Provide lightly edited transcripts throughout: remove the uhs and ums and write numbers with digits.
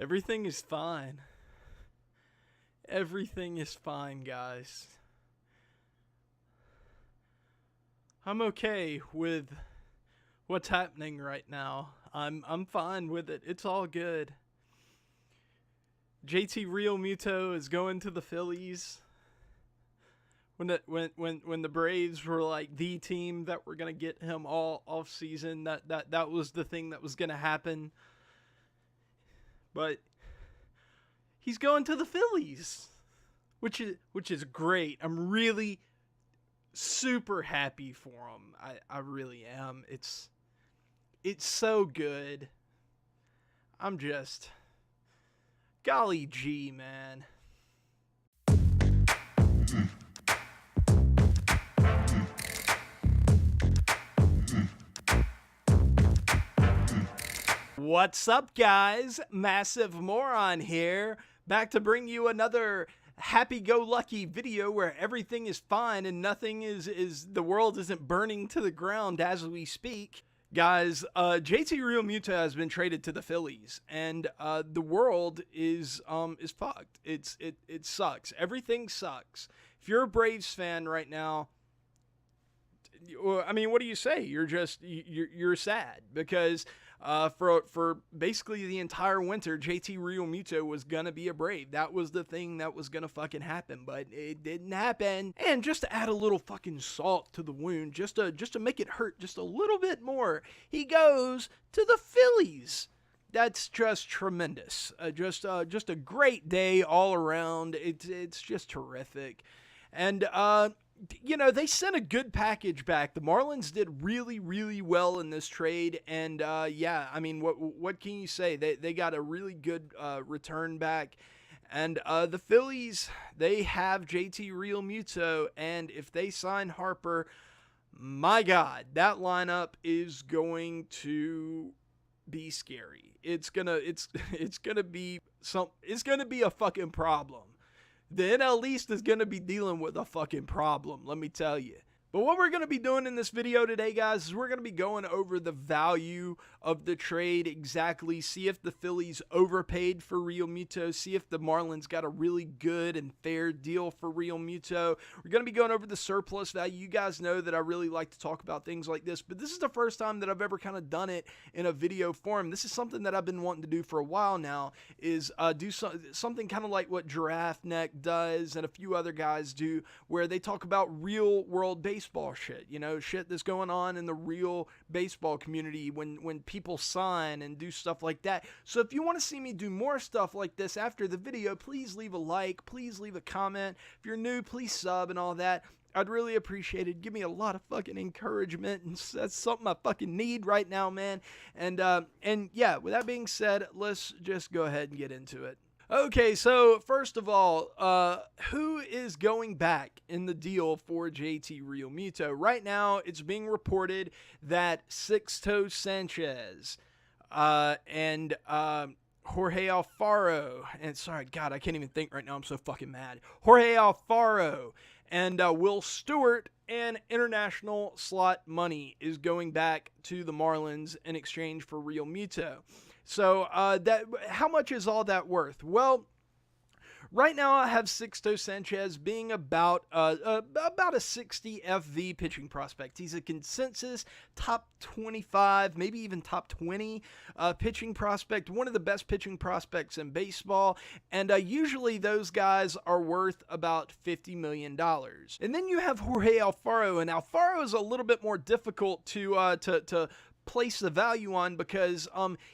Everything is fine. Everything is fine, guys. I'm okay with what's happening right now. I'm fine with it. It's all good. JT Realmuto is going to the Phillies. When the Braves were like the team that were gonna get him all off season, that was the thing that was gonna happen. But he's going to the Phillies, which is great. I'm really super happy for him. I really am. It's so good. I'm just golly gee, man. What's up, guys? Massive Moron here, back to bring you another happy-go-lucky video where everything is fine and nothing is the world isn't burning to the ground as we speak. Guys, JT Realmuto has been traded to the Phillies, and the world is fucked. It sucks. Everything sucks. If you're a Braves fan right now, I mean, what do you say? You're sad because for basically the entire winter, JT Realmuto was gonna be a Brave. That was the thing that was gonna fucking happen, but it didn't happen. And just to add a little fucking salt to the wound, just to make it hurt just a little bit more, he goes to the Phillies. That's just tremendous. Just a great day all around. It's just terrific, and you know, they sent a good package back. The Marlins did really, really well in this trade, and yeah, I mean, what can you say? They got a really good return back, and the Phillies, they have JT Realmuto, and if they sign Harper, my God, that lineup is going to be scary. It's gonna be a fucking problem. The NL East is going to be dealing with a fucking problem, let me tell you. But what we're going to be doing in this video today, guys, is we're going to be going over the value of the trade exactly, see if the Phillies overpaid for Realmuto, see if the Marlins got a really good and fair deal for Realmuto. We're going to be going over the surplus value. You guys know that I really like to talk about things like this, but this is the first time that I've ever kind of done it in a video form. This is something that I've been wanting to do for a while now, is do something kind of like what Giraffe Neck does and a few other guys do, where they talk about real world baseball shit, you know, shit that's going on in the real baseball community when people sign and do stuff like that. So if you want to see me do more stuff like this after the video, please leave a like, please leave a comment. If you're new, please sub and all that. I'd really appreciate it. Give me a lot of fucking encouragement, and that's something I fucking need right now, man. And yeah, with that being said, let's just go ahead and get into it. Okay, so first of all, who is going back in the deal for JT Realmuto? Right now, it's being reported that Sixto Sanchez and Jorge Alfaro, and sorry, God, I can't even think right now. I'm so fucking mad. Jorge Alfaro and Will Stewart and international slot money is going back to the Marlins in exchange for Realmuto. So how much is all that worth? Well, right now I have Sixto Sanchez being about a 60 FV pitching prospect. He's a consensus top 25, maybe even top 20 pitching prospect, one of the best pitching prospects in baseball, and usually those guys are worth about $50 million. And then you have Jorge Alfaro, and Alfaro is a little bit more difficult to place the value on because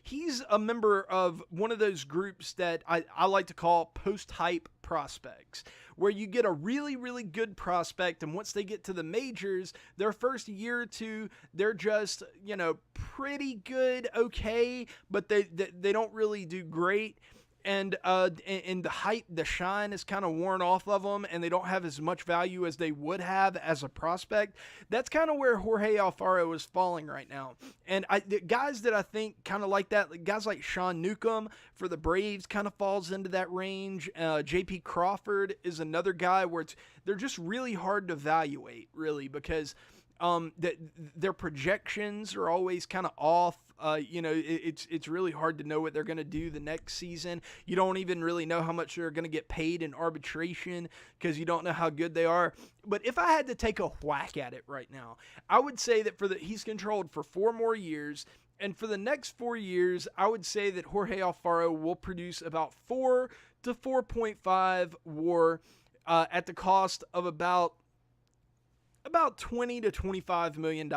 he's a member of one of those groups that I like to call post-hype prospects, where you get a really, really good prospect, and once they get to the majors, their first year or two, they're just, you know, pretty good, okay, but they don't really do great. And the hype, the shine is kind of worn off of them, and they don't have as much value as they would have as a prospect. That's kind of where Jorge Alfaro is falling right now. And the guys that I think kind of like that, guys like Sean Newcomb for the Braves kind of falls into that range. J.P. Crawford is another guy where they're just really hard to evaluate, really, because that their projections are always kind of off. It's really hard to know what they're going to do the next season. You don't even really know how much they're going to get paid in arbitration because you don't know how good they are. But if I had to take a whack at it right now, I would say that he's controlled for 4 more years. And for the next 4 years, I would say that Jorge Alfaro will produce about 4 to 4.5 WAR at the cost of about $20 to $25 million.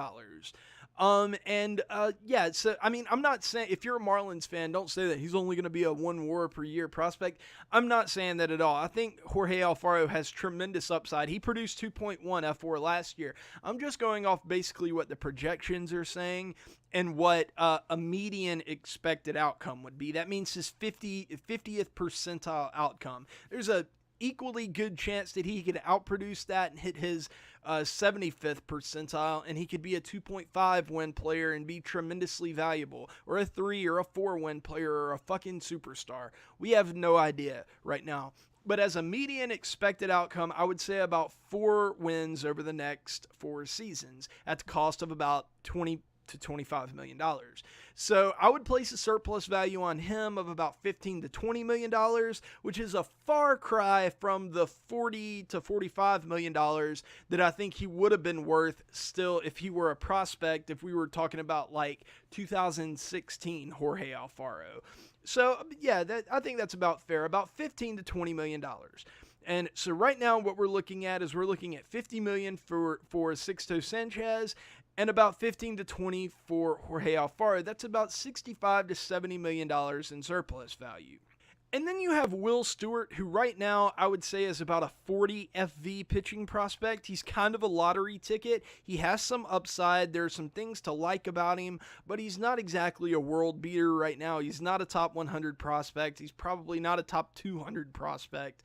So, I mean, I'm not saying, if you're a Marlins fan, don't say that he's only going to be a 1 WAR per year prospect. I'm not saying that at all. I think Jorge Alfaro has tremendous upside. He produced 2.1 F4 last year. I'm just going off basically what the projections are saying and what a median expected outcome would be. That means his 50th percentile outcome. There's a equally good chance that he could outproduce that and hit his 75th percentile, and he could be a 2.5 win player and be tremendously valuable, or a 3 or a 4 win player, or a fucking superstar. We have no idea right now. But as a median expected outcome, I would say about 4 wins over the next 4 seasons at the cost of about $20 to $25 million. So I would place a surplus value on him of about $15 to $20 million, which is a far cry from the $40 to $45 million that I think he would have been worth still if he were a prospect, if we were talking about like 2016 Jorge Alfaro. So yeah, I think that's about fair, about $15 to $20 million. And so right now what we're looking at is $50 million for Sixto Sanchez, and about 15 to 20 for Jorge Alfaro. That's about $65 to $70 million in surplus value. And then you have Will Stewart, who right now I would say is about a 40 FV pitching prospect. He's kind of a lottery ticket. He has some upside. There are some things to like about him, but he's not exactly a world beater right now. He's not a top 100 prospect. He's probably not a top 200 prospect.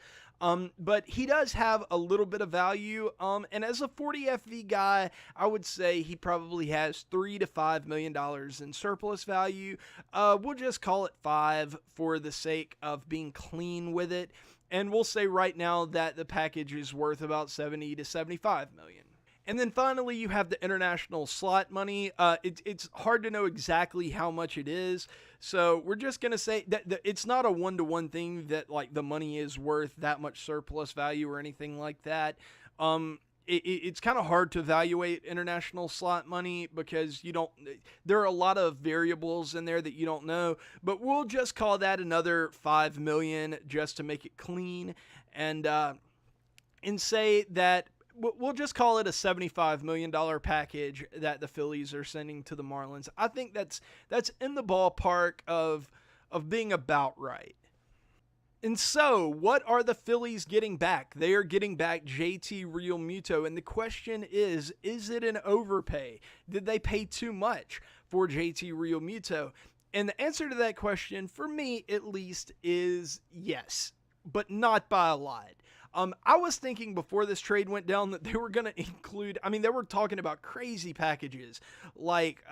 But he does have a little bit of value. And as a 40 FV guy, I would say he probably has $3 to $5 million in surplus value. We'll just call it 5 for the sake of being clean with it. And we'll say right now that the package is worth about $70 to $75 million. And then finally, you have the international slot money. It's hard to know exactly how much it is. So we're just going to say that it's not a one-to-one thing that like the money is worth that much surplus value or anything like that. It's kind of hard to evaluate international slot money because there are a lot of variables in there that you don't know, but we'll just call that another $5 million just to make it clean and say that we'll just call it a $75 million package that the Phillies are sending to the Marlins. I think that's in the ballpark of being about right. And so, what are the Phillies getting back? They are getting back JT Realmuto, and the question is it an overpay? Did they pay too much for JT Realmuto? And the answer to that question, for me at least, is yes, but not by a lot. I was thinking before this trade went down that they were going to include, they were talking about crazy packages like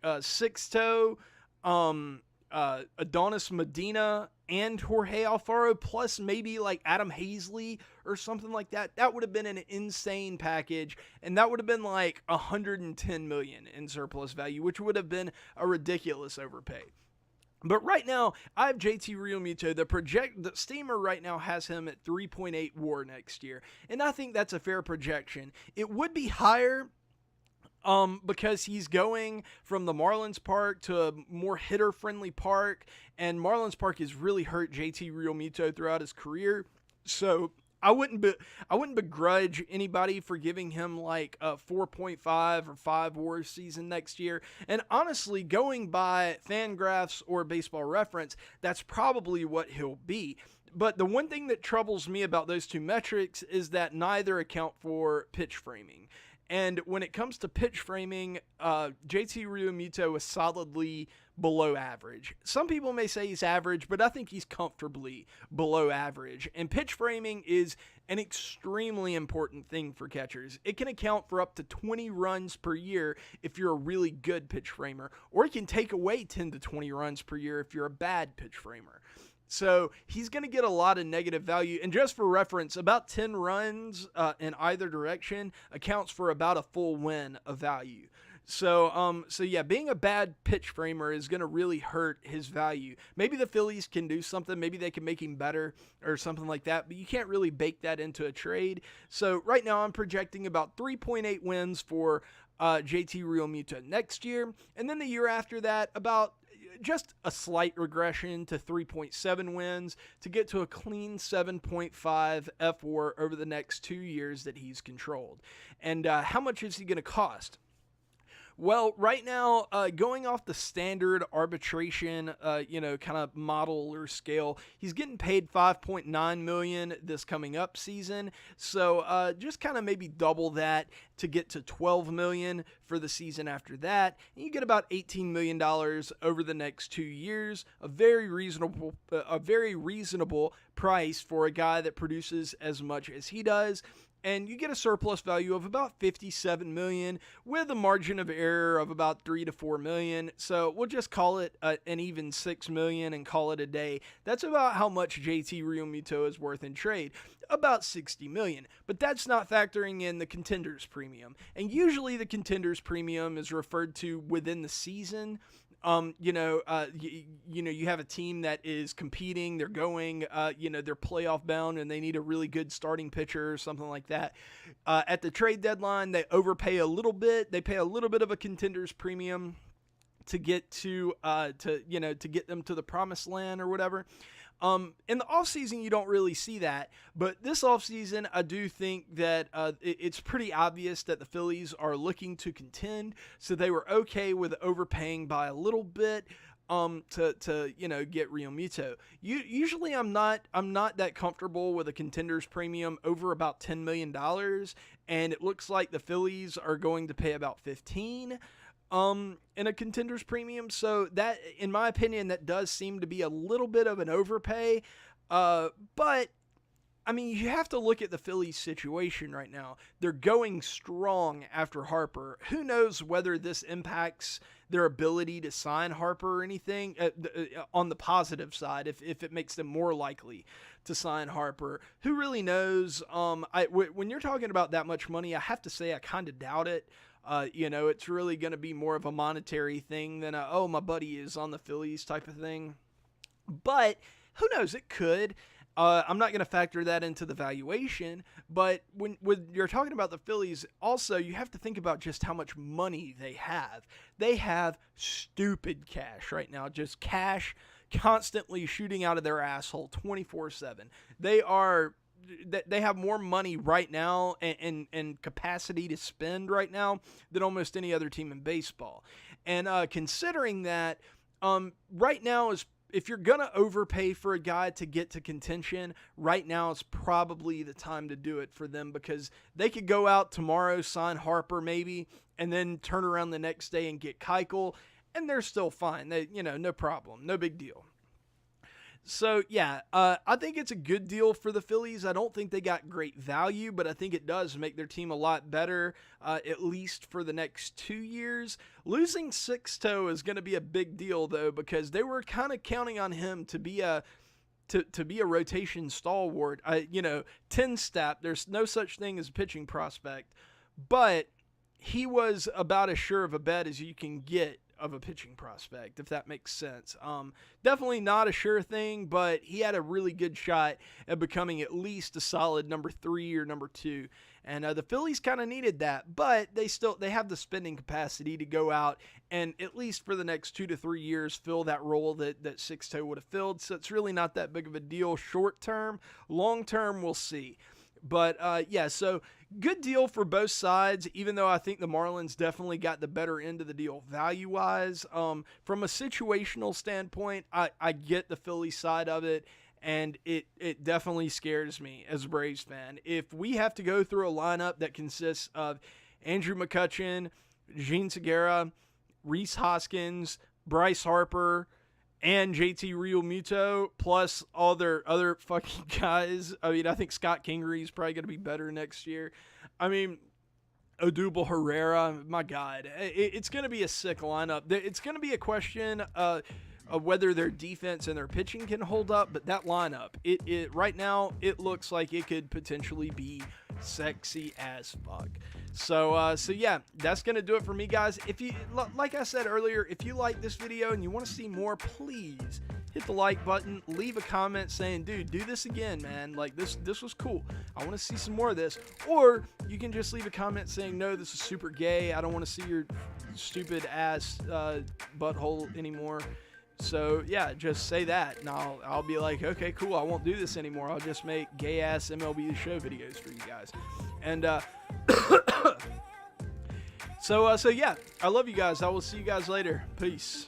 Sixto, Adonis Medina, and Jorge Alfaro, plus maybe like Adam Hazley or something like that. That would have been an insane package, and that would have been like $110 million in surplus value, which would have been a ridiculous overpay. But right now, I have JT Realmuto. The steamer right now has him at 3.8 WAR next year, and I think that's a fair projection. It would be higher because he's going from the Marlins Park to a more hitter-friendly park, and Marlins Park has really hurt JT Realmuto throughout his career. So I wouldn't begrudge anybody for giving him like a 4.5 or 5 WAR season next year. And honestly, going by Fangraphs or Baseball Reference, that's probably what he'll be. But the one thing that troubles me about those two metrics is that neither account for pitch framing. And when it comes to pitch framing, JT Realmuto is solidly below average. Some people may say he's average, but I think he's comfortably below average. And pitch framing is an extremely important thing for catchers. It can account for up to 20 runs per year if you're a really good pitch framer, or it can take away 10 to 20 runs per year if you're a bad pitch framer. So he's going to get a lot of negative value. And just for reference, about 10 runs in either direction accounts for about a full win of value. So yeah, being a bad pitch framer is going to really hurt his value. Maybe the Phillies can do something. Maybe they can make him better or something like that, but you can't really bake that into a trade. So right now I'm projecting about 3.8 wins for JT Realmuto next year. And then the year after that, about just a slight regression to 3.7 wins to get to a clean 7.5 F4 over the next 2 years that he's controlled. And how much is he going to cost? Well, right now, going off the standard arbitration, kind of model or scale, he's getting paid $5.9 million this coming up season. So just kind of maybe double that to get to $12 million for the season after that. And you get about $18 million over the next 2 years. A very reasonable price for a guy that produces as much as he does. And you get a surplus value of about $57 million with a margin of error of about $3 to $4 million. So we'll just call it an even $6 million and call it a day. That's about how much JT Realmuto is worth in trade, about $60 million. But that's not factoring in the contenders premium. And usually the contenders premium is referred to within the season. You have a team that is competing, they're going, they're playoff bound and they need a really good starting pitcher or something like that. At the trade deadline, they overpay a little bit. They pay a little bit of a contenders premium to get to get them to the promised land or whatever. In the offseason, you don't really see that. But this offseason, I do think that it's pretty obvious that the Phillies are looking to contend. So they were okay with overpaying by a little bit to get Realmuto. Usually I'm not that comfortable with a contenders premium over about $10 million. And it looks like the Phillies are going to pay about 15 in a contenders premium. So that, in my opinion, that does seem to be a little bit of an overpay. But I mean, you have to look at the Phillies situation right now. They're going strong after Harper. Who knows whether this impacts their ability to sign Harper or anything on the positive side, if it makes them more likely to sign Harper. Who really knows? When you're talking about that much money, I have to say I kind of doubt it. It's really going to be more of a monetary thing than my buddy is on the Phillies type of thing. But who knows? It could. I'm not going to factor that into the valuation, but when you're talking about the Phillies, also you have to think about just how much money they have. They have stupid cash right now, just cash constantly shooting out of their asshole 24/7. They have more money right now and capacity to spend right now than almost any other team in baseball. And considering that, right now is, if you're going to overpay for a guy to get to contention, right now is probably the time to do it for them, because they could go out tomorrow, sign Harper maybe, and then turn around the next day and get Keuchel, and they're still fine. They, no problem, no big deal. So, yeah, I think it's a good deal for the Phillies. I don't think they got great value, but I think it does make their team a lot better, at least for the next 2 years. Losing Sixto is going to be a big deal, though, because they were kind of counting on him to be a rotation stalwart. 10-step, there's no such thing as a pitching prospect, but he was about as sure of a bet as you can get of a pitching prospect, if that makes sense. Definitely not a sure thing, but he had a really good shot at becoming at least a solid number 3 or number 2. And the Phillies kind of needed that, but they have the spending capacity to go out and, at least for the next 2 to 3 years, fill that role that Sixto would have filled. So it's really not that big of a deal short term. Long term, we'll see. But, so good deal for both sides, even though I think the Marlins definitely got the better end of the deal value-wise. From a situational standpoint, I get the Phillies side of it, and it definitely scares me as a Braves fan. If we have to go through a lineup that consists of Andrew McCutchen, Jean Segura, Rhys Hoskins, Bryce Harper, and JT Realmuto, plus all their other fucking guys. I mean, I think Scott Kingery is probably going to be better next year. I mean, Odubel Herrera, my God. It's going to be a sick lineup. It's going to be a question whether their defense and their pitching can hold up, but that lineup, it right now, it looks like it could potentially be sexy as fuck. So yeah, that's gonna do it for me, guys. If you, like I said earlier, if you like this video and you want to see more, please hit the like button, leave a comment saying, dude, do this again, man. Like, this was cool. I want to see some more of this. Or you can just leave a comment saying, no, this is super gay. I don't want to see your stupid ass butthole anymore. So yeah, just say that, and I'll be like, okay, cool, I won't do this anymore. I'll just make gay ass MLB The Show videos for you guys. And so yeah, I love you guys. I will see you guys later. Peace.